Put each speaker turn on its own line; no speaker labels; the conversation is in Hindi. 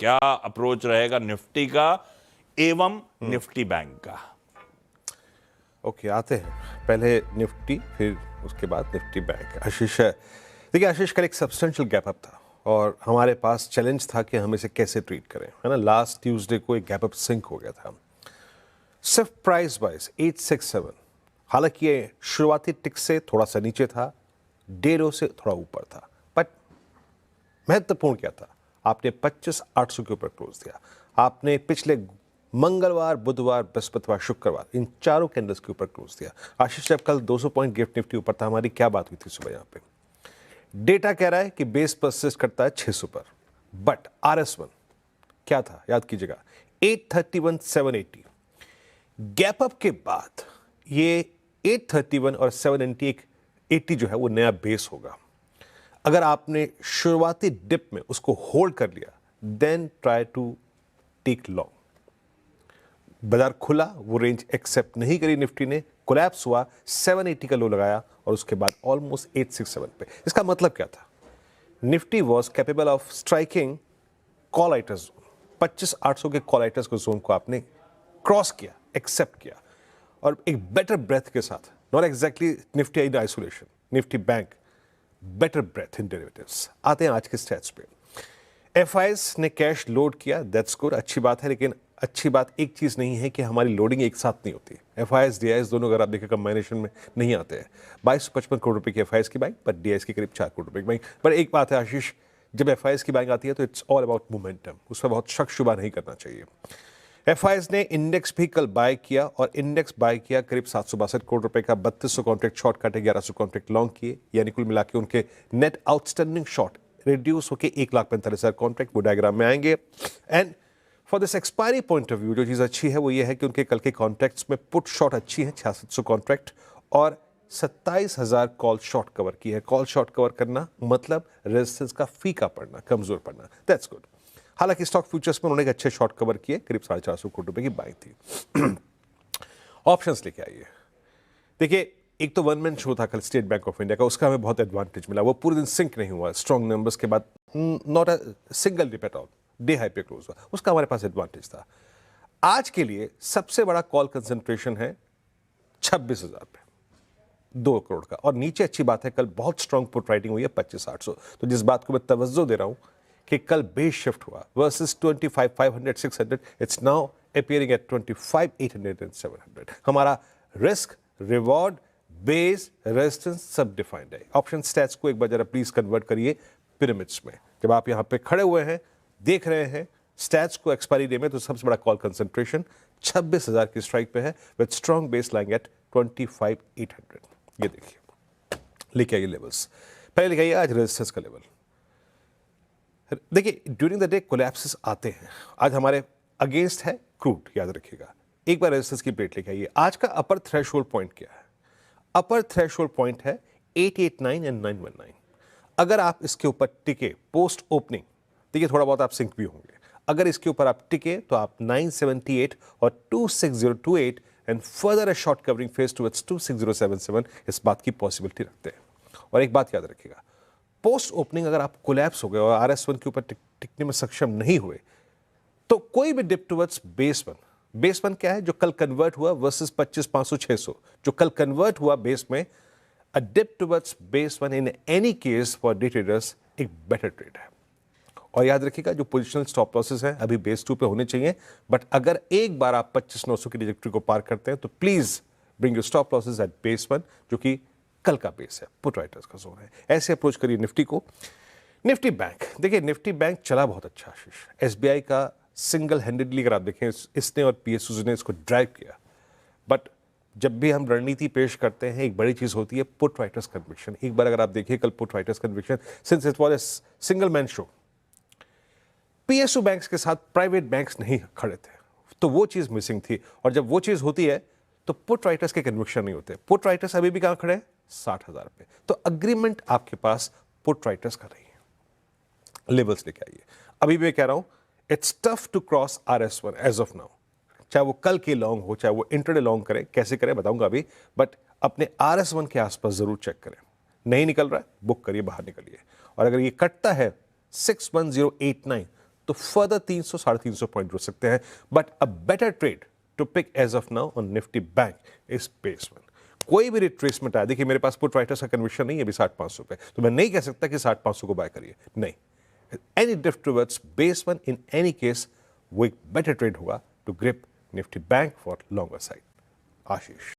क्या अप्रोच रहेगा निफ्टी का एवं निफ्टी बैंक का?
ओके, आते हैं पहले निफ्टी, फिर उसके बाद निफ्टी बैंक। आशीष, देखिए आशीष, कल एक सब्सटेंशियल गैप अप था और हमारे पास चैलेंज था कि हम इसे कैसे ट्रीट करें, है ना। लास्ट ट्यूसडे को एक गैप अप सिंक हो गया था, सिर्फ प्राइस वाइज 867। हालांकि ये शुरुआती टिक से थोड़ा सा नीचे था, डेढ़ से थोड़ा ऊपर था, बट महत्वपूर्ण क्या था, आपने 25,800 के ऊपर क्लोज दिया। आपने पिछले मंगलवार, बुधवार, बृहस्पतिवार, शुक्रवार इन चारों कैंडल्स के ऊपर क्लोज दिया। आशीष, जब कल 200 पॉइंट गिफ्ट निफ्टी ऊपर था, हमारी क्या बात हुई थी सुबह यहाँ पे? डेटा कह रहा है कि बेस परसिस्ट करता है 600 पर, बट RS1 क्या था याद कीजिएगा, 831,780। गैप अप के बाद ये 831 और 780 जो है वो नया बेस होगा। अगर आपने शुरुआती डिप में उसको होल्ड कर लिया, then try to take long. बाजार खुला, वो रेंज एक्सेप्ट नहीं करी निफ्टी ने, कोलैप्स हुआ, 780 का लो लगाया और उसके बाद ऑलमोस्ट 867 पे। इसका मतलब क्या था? Nifty was capable of striking call writers zone, 25,800 के कॉल आइटर्स को जोन को आपने क्रॉस किया, एक्सेप्ट किया और एक बेटर ब्रेथ के साथ, not exactly Nifty in isolation, Nifty bank better breath in derivatives. आते हैं आज के स्टैट्स पे। एफआईएस ने कैश लोड किया, दैट्स गुड, अच्छी बात है, लेकिन अच्छी बात एक चीज नहीं है कि हमारी लोडिंग एक साथ नहीं होती। एफआईएस डीआईएस दोनों अगर आप देखें कंबाइनेशन में नहीं आते हैं। 2255 करोड़ रुपए की एफआईएस की बैंक, पर डीआईएस की करीब 4 करोड़ रुपए की बैंक। पर एक बात है आशीष, जब एफआईएस की बैंक आती है तो इट्स ऑल अबाउट मोमेंटम, उस पर बहुत शक शुबा नहीं करना चाहिए। एफआईएस ने इंडेक्स भी कल बाय किया और इंडेक्स बाय किया करीब 762 करोड़ रुपए का, 3200 कॉन्ट्रैक्ट शॉर्ट काटे, 1100 कॉन्ट्रैक्ट लॉन्ग किए, यानी कुल मिला के उनके नेट आउटस्टैंडिंग शॉर्ट रिड्यूस होकर 1,45,000 कॉन्ट्रैक्ट, वो डायग्राम में आएंगे। And for this expiry point of view जो चीज़ अच्छी है वो ये है कि उनके कल के कॉन्ट्रैक्ट्स में पुट शॉर्ट अच्छी है, 6600 कॉन्ट्रैक्ट और 27,000 कॉल शॉर्ट कवर की है। कॉल शॉर्ट कवर करना मतलब रेजिस्टेंस का फीका पड़ना, कमजोर पड़ना, दैट्स गुड। हालांकि स्टॉक फ्यूचर्स में उन्होंने अच्छे शॉर्ट कवर किए, करीब 450 करोड़ रुपए की बाइंग थी। ऑप्शंस लेके आइए। देखिए, एक तो वन मैन शो था कल स्टेट बैंक ऑफ इंडिया का, उसका हमें बहुत एडवांटेज मिला, वो पूरे दिन सिंक नहीं हुआ, स्ट्रॉन्ग नंबर्स के बाद not a single dip at all, day high पे क्लोज हुआ, उसका हमारे पास एडवांटेज था। आज के लिए सबसे बड़ा कॉल कंसंट्रेशन है 26,000 पे, 2 करोड़ का, और नीचे अच्छी बात है कल बहुत स्ट्रॉन्ग पुट राइटिंग हुई है 25,800। तो जिस बात को मैं तवज्जो दे रहा हूं कि कल बेस शिफ्ट हुआ versus 25,500 600, it's now appearing at 25,800 and 700। हमारा रिस्क, रिवॉर्ड, बेस, रेजिस्टेंस सब डिफाइंड है। ऑप्शन स्टैट्स को एक बार जरा प्लीज कन्वर्ट करिए पिरामिड्स में। जब आप यहां पे खड़े हुए हैं, देख रहे हैं स्टैट्स को एक्सपायरी डे में, तो सबसे बड़ा कॉल कंसंट्रेशन 26,000 की स्ट्राइक पे है with strong base lying at 25,800। ये देखिए, लिखे आइए लेवल्स। पहले लिखाइए आज रेजिस्टेंस का लेवल। देखिए, ड्यूरिंग द डे कोलैप्सेस आते हैं, आज हमारे अगेंस्ट है क्रूड, याद रखिएगा। एक बार रेजिस्टेंस की प्लेट लिखाइए। आज का अपर थ्रेशोल्ड पॉइंट क्या है? अपर थ्रेशोल्ड पॉइंट है 889 एंड 919। अगर आप इसके ऊपर टिके पोस्ट ओपनिंग, देखिए थोड़ा बहुत आप सिंक भी होंगे, अगर इसके ऊपर आप टिके तो आप 978 और 26028 and further a short covering phase towards 26077 इस बात की पॉसिबिलिटी रखते हैं। और एक बात याद रखिएगा, पोस्ट ओपनिंग अगर आप कोलैप्स हो गए और RS1 के ऊपर टिकने में सक्षम नहीं हुए, तो कोई भी dip towards base one, base one क्या है जो कल कन्वर्ट हुआ वर्सेस 25,500 600, जो कल कन्वर्ट हुआ बेस में, a dip towards base one in any case for day traders एक बेटर ट्रेड है। और याद रखिएगा जो पोजिशनल स्टॉप लॉसेस हैं अभी बेस 2 पे होने चाहिए, बट अगर एक बार आप 25,900 की ट्रैजेक्टरी को पार करते हैं तो please bring your stop losses at base 1, जो कि कल का बेस है, पुट राइटर्स का जोन है। ऐसे अप्रोच करिए निफ्टी को। निफ्टी बैंक, देखिए निफ्टी बैंक चला बहुत अच्छा आशीष। SBI का सिंगल हैंडेडली अगर आप देखें, इसने और PSUs ने इसको ड्राइव किया। बट जब भी हम रणनीति पेश करते हैं, एक बड़ी चीज होती है पुट राइटर्स कन्विक्शन। एक बार अगर आप देखिए कल put writers conviction, since it was a single man show, PSU banks के साथ प्राइवेट बैंक्स नहीं खड़े थे, तो वो चीज मिसिंग थी। और जब वो चीज होती है तो पुट राइटर्स के कन्विक्शन नहीं होते। पुट राइटर्स अभी भी कहां खड़े हैं? 60,000 पे। तो अग्रीमेंट आपके पास पुट राइटर्स का नहीं है। लेवल्स लेके आइए। अभी भी मैं कह रहा हूं, it's tough to cross RS1 as of now. चाहे वो कल के लॉन्ग हो, चाहे वो इंटरडे लॉन्ग करें, कैसे करें बताऊंगा अभी, बट अपने RS1 के आसपास जरूर चेक करें। नहीं निकल रहा है, बुक करिए, बाहर निकलिए। और अगर ये कटता है 61089, तो फर्दर 300 350 पॉइंट रुक सकते हैं, but a better trade to pick as of now on Nifty bank is base one. कोई भी रिट्रेसमेंट आया, देखिए मेरे पास पुट राइटर्स का कन्विक्शन नहीं है अभी 60-500 पे, तो मैं नहीं कह सकता कि 60-500 को बाय करिए, नहीं। Any drift towards base one in any case वो एक बेटर ट्रेड होगा to grip Nifty bank for longer side. Ashish.